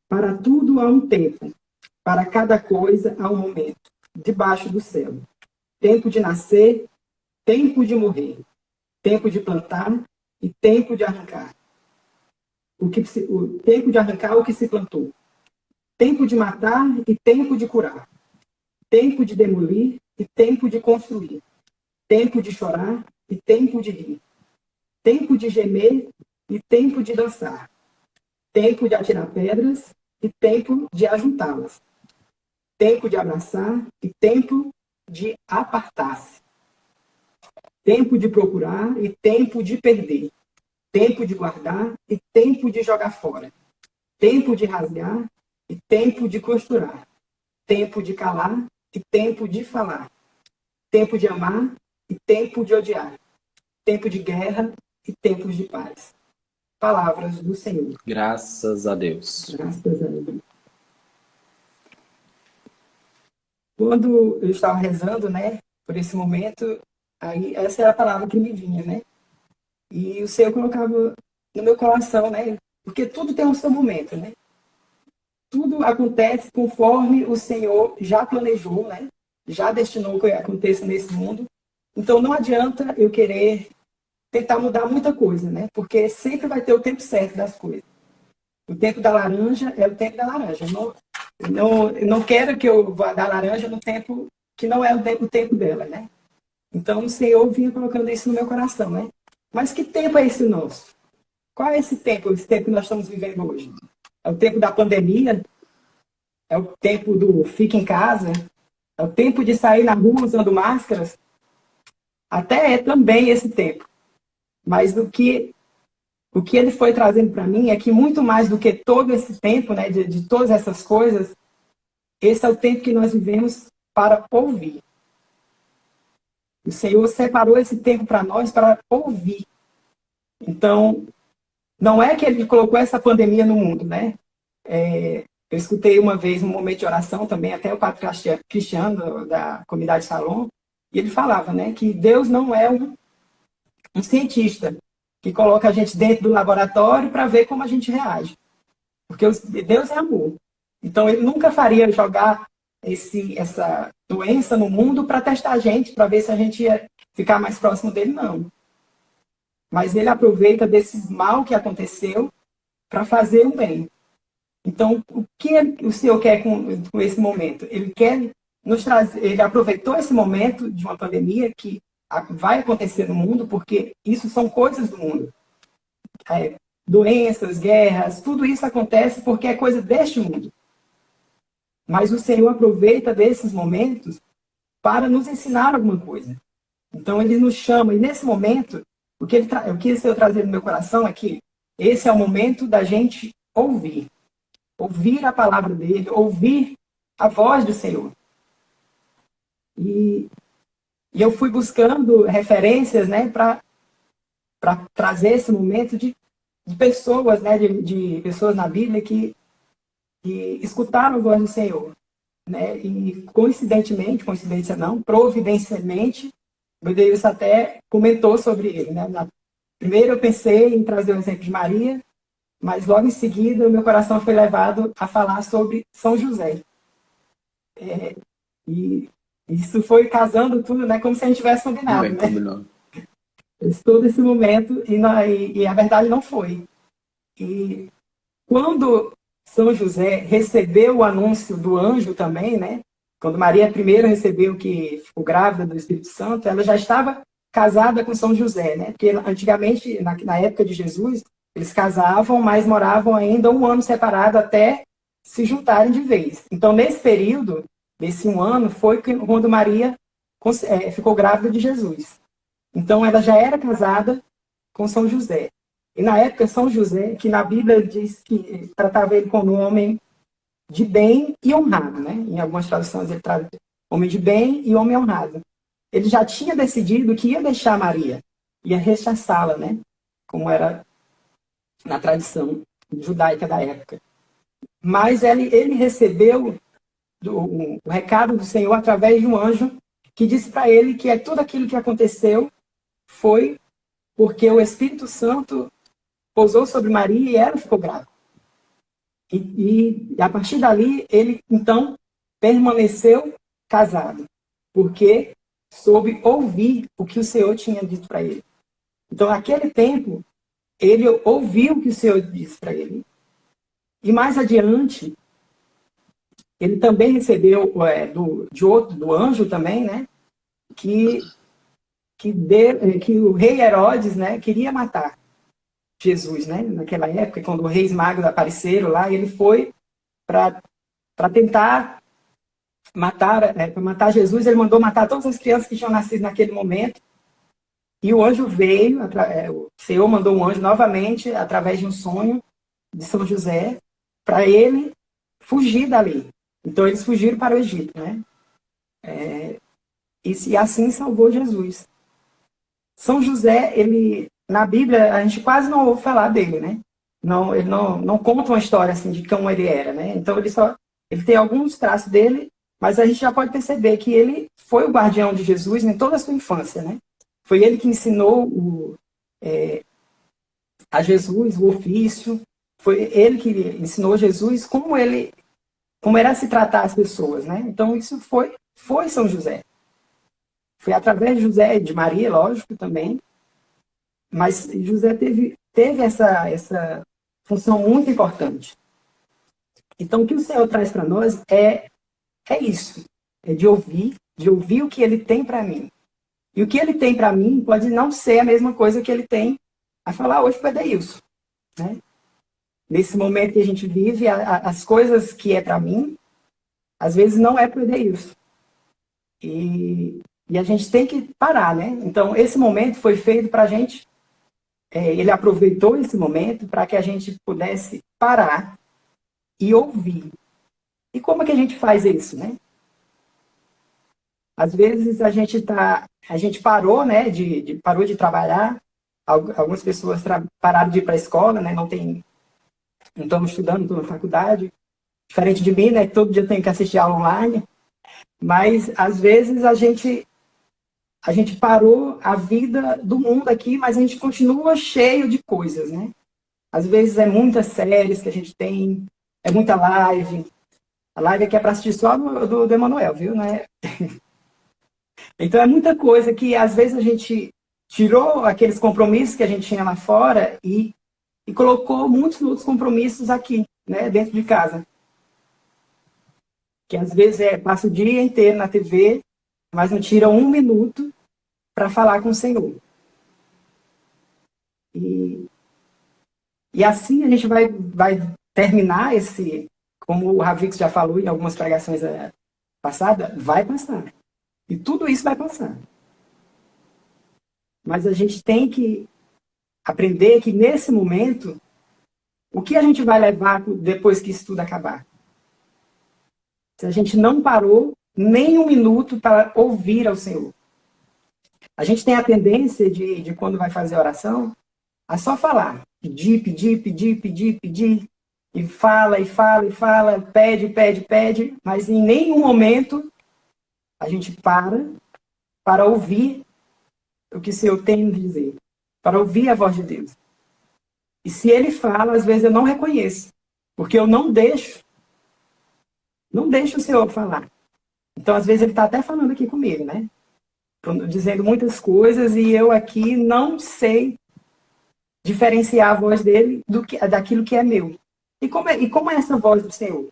Para tudo há um tempo, para cada coisa há um momento, debaixo do céu. Tempo de nascer, tempo de morrer, tempo de plantar e tempo de arrancar. O tempo de arrancar o que se plantou. Tempo de matar e tempo de curar. Tempo de demolir e tempo de construir. Tempo de chorar e tempo de rir. Tempo de gemer e tempo de dançar. Tempo de atirar pedras e tempo de ajuntá-las. Tempo de abraçar e tempo de apartar-se. Tempo de procurar e tempo de perder. Tempo de guardar e tempo de jogar fora. Tempo de rasgar e tempo de costurar. Tempo de calar e tempo de falar. Tempo de amar e tempo de odiar. Tempo de guerra e tempos de paz. Palavras do Senhor. Graças a Deus. Graças a Deus. Quando eu estava rezando, né, por esse momento, aí essa era a palavra que me vinha, né? E o Senhor colocava no meu coração, né? Porque tudo tem um seu momento, né? Tudo acontece conforme o Senhor já planejou, né? Já destinou que aconteça nesse mundo. Então não adianta eu querer tentar mudar muita coisa, né? Porque sempre vai ter o tempo certo das coisas. O tempo da laranja é o tempo da laranja. Eu não quero que eu vá dar laranja no tempo que não é o tempo dela, né? Então o Senhor vinha colocando isso no meu coração, né? Mas que tempo é esse nosso? Qual é esse tempo que nós estamos vivendo hoje? É o tempo da pandemia? É o tempo do fica em casa? É o tempo de sair na rua usando máscaras? Até é também esse tempo. Mas o que ele foi trazendo para mim é que muito mais do que todo esse tempo, né, de todas essas coisas, esse é o tempo que nós vivemos para ouvir. O Senhor separou esse tempo para nós para ouvir. Então, não é que ele colocou essa pandemia no mundo, né? Eu escutei uma vez um momento de oração também, até o padre Cristiano, da comunidade Salom, e ele falava, né, que Deus não é um cientista que coloca a gente dentro do laboratório para ver como a gente reage. Porque Deus é amor. Então, ele nunca faria jogar essa doença no mundo para testar a gente, para ver se a gente ia ficar mais próximo dele, não. Mas ele aproveita desse mal que aconteceu para fazer o bem. Então, o que o Senhor quer com esse momento? Ele quer nos trazer, ele aproveitou esse momento de uma pandemia que vai acontecer no mundo, porque isso são coisas do mundo. Doenças, guerras, tudo isso acontece porque é coisa deste mundo. Mas o Senhor aproveita desses momentos para nos ensinar alguma coisa. Então, ele nos chama, e nesse momento, o que o Senhor trazer no meu coração é que esse é o momento da gente ouvir. Ouvir a palavra dele, ouvir a voz do Senhor. E eu fui buscando referências, né, para trazer esse momento de pessoas, né, de pessoas na Bíblia que escutaram a voz do Senhor. Né? E coincidência não, providencialmente, meu Deus até comentou sobre ele. Né? Primeiro eu pensei em trazer o exemplo de Maria, mas logo em seguida o meu coração foi levado a falar sobre São José. E isso foi casando tudo, né? Como se a gente tivesse combinado. Bem né? combinado. Todo esse momento, e a verdade não foi. E quando São José recebeu o anúncio do anjo também, né? Quando Maria primeiro recebeu que ficou grávida do Espírito Santo, ela já estava casada com São José, né? Porque antigamente, na época de Jesus, eles casavam, mas moravam ainda um ano separado até se juntarem de vez. Então, nesse período, desse um ano, foi quando Maria ficou grávida de Jesus. Então, ela já era casada com São José. E na época, São José, que na Bíblia diz que tratava ele como um homem de bem e honrado, né? Em algumas traduções ele traz homem de bem e homem honrado. Ele já tinha decidido que ia deixar Maria, ia rechaçá-la, né? Como era na tradição judaica da época. Mas ele recebeu o recado do Senhor através de um anjo que disse para ele que tudo aquilo que aconteceu foi porque o Espírito Santo pousou sobre Maria e ela ficou grávida. E a partir dali, ele, então, permaneceu casado, porque soube ouvir o que o Senhor tinha dito para ele. Então, naquele tempo, ele ouviu o que o Senhor disse para ele. E mais adiante, ele também recebeu do anjo também, né? Que o rei Herodes, né, queria matar Jesus, né? Naquela época, quando os reis magos apareceram lá, ele foi para tentar matar Jesus. Ele mandou matar todas as crianças que tinham nascido naquele momento. E o anjo veio, o Senhor mandou um anjo novamente, através de um sonho de São José, para ele fugir dali. Então, eles fugiram para o Egito, né? E assim salvou Jesus. São José, ele, na Bíblia, a gente quase não ouve falar dele, né? Não, ele não conta uma história assim de como ele era, né? Então, ele tem alguns traços dele, mas a gente já pode perceber que ele foi o guardião de Jesus em toda a sua infância, né? Foi ele que ensinou a Jesus o ofício, foi ele que ensinou Jesus como era se tratar as pessoas, né? Então, isso foi São José. Foi através de José e de Maria, lógico, também. Mas José teve essa função muito importante. Então, o que o Senhor traz para nós é isso. É de ouvir o que ele tem para mim. E o que ele tem para mim pode não ser a mesma coisa que ele tem a falar hoje para Deilson, né? Nesse momento que a gente vive, as coisas que é para mim, às vezes não é para o Deilson. E a gente tem que parar, né? Então, esse momento foi feito para a gente, ele aproveitou esse momento para que a gente pudesse parar e ouvir. E como é que a gente faz isso, né? Às vezes a gente parou, né? Parou de trabalhar. Algumas pessoas pararam de ir para a escola, né? Não estão estudando, estão na faculdade. Diferente de mim, né? Que todo dia tem que assistir aula online. Mas às vezes a gente parou a vida do mundo aqui, mas a gente continua cheio de coisas, né? Às vezes é muitas séries que a gente tem, é muita live. A live aqui é para assistir só do Emanuel, viu? Né? Então é muita coisa que às vezes a gente tirou aqueles compromissos que a gente tinha lá fora e colocou muitos outros compromissos aqui, né? Dentro de casa. Que às vezes passa o dia inteiro na TV, mas não tira um minuto para falar com o Senhor. E assim a gente vai terminar como o Ravix já falou em algumas pregações passadas, vai passar. E tudo isso vai passar. Mas a gente tem que aprender que nesse momento, o que a gente vai levar depois que isso tudo acabar? Se a gente não parou nem um minuto para ouvir ao Senhor. A gente tem a tendência de quando vai fazer oração, a só falar. Pedir, pedir, pedir, pedir, pedir. E fala, e fala, e fala, pede, pede, pede. Mas em nenhum momento a gente para ouvir o que o Senhor tem a dizer. Para ouvir a voz de Deus. E se Ele fala, às vezes eu não reconheço. Porque eu não deixo o Senhor falar. Então, às vezes, Ele está até falando aqui comigo, né? Dizendo muitas coisas e eu aqui não sei diferenciar a voz dele daquilo que é meu. E como é essa voz do Senhor?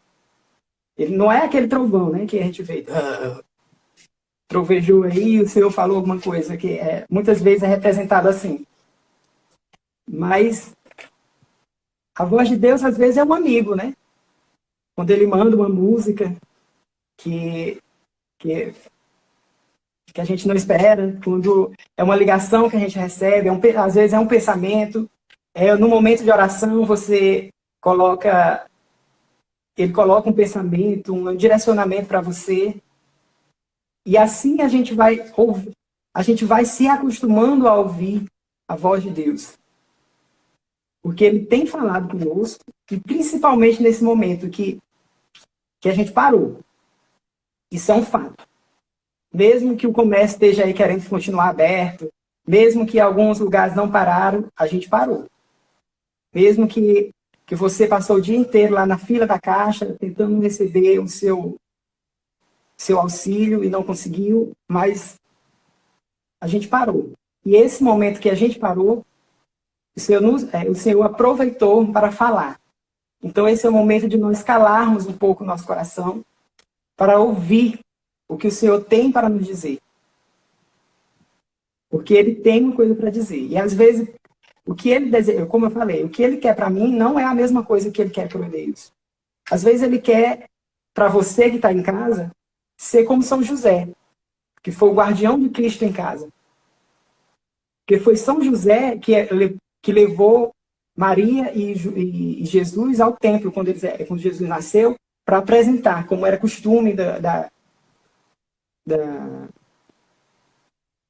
Ele não é aquele trovão, né, que a gente vê. Trovejou aí, o Senhor falou alguma coisa, que muitas vezes é representado assim. Mas a voz de Deus, às vezes, é um amigo, né? Quando ele manda uma música que a gente não espera, quando é uma ligação que a gente recebe, às vezes é um pensamento, no momento de oração ele coloca um pensamento, um direcionamento para você, e assim a gente vai se acostumando a ouvir a voz de Deus. Porque Ele tem falado conosco, e principalmente nesse momento que a gente parou. Isso é um fato. Mesmo que o comércio esteja aí querendo continuar aberto, mesmo que alguns lugares não pararam, a gente parou. Mesmo que que você passou o dia inteiro lá na fila da caixa, tentando receber o seu auxílio e não conseguiu, mas a gente parou. E esse momento que a gente parou, o Senhor aproveitou para falar. Então esse é o momento de nós calarmos um pouco o nosso coração para ouvir o que o Senhor tem para nos dizer. Porque Ele tem uma coisa para dizer. E às vezes, o que Ele deseja, como eu falei, o que Ele quer para mim não é a mesma coisa que Ele quer para o Deus. Às vezes Ele quer, para você que está em casa, ser como São José, que foi o guardião de Cristo em casa. Porque foi São José que levou Maria e Jesus ao templo, quando Jesus nasceu, para apresentar, como era costume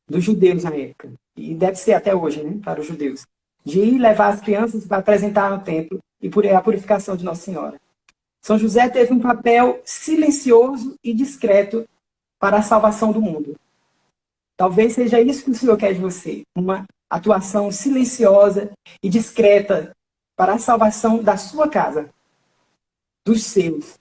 dos judeus na época. E deve ser até hoje, né, para os judeus. De ir levar as crianças para apresentar no templo e por a purificação de Nossa Senhora. São José teve um papel silencioso e discreto para a salvação do mundo. Talvez seja isso que o Senhor quer de você. Uma atuação silenciosa e discreta para a salvação da sua casa, dos seus.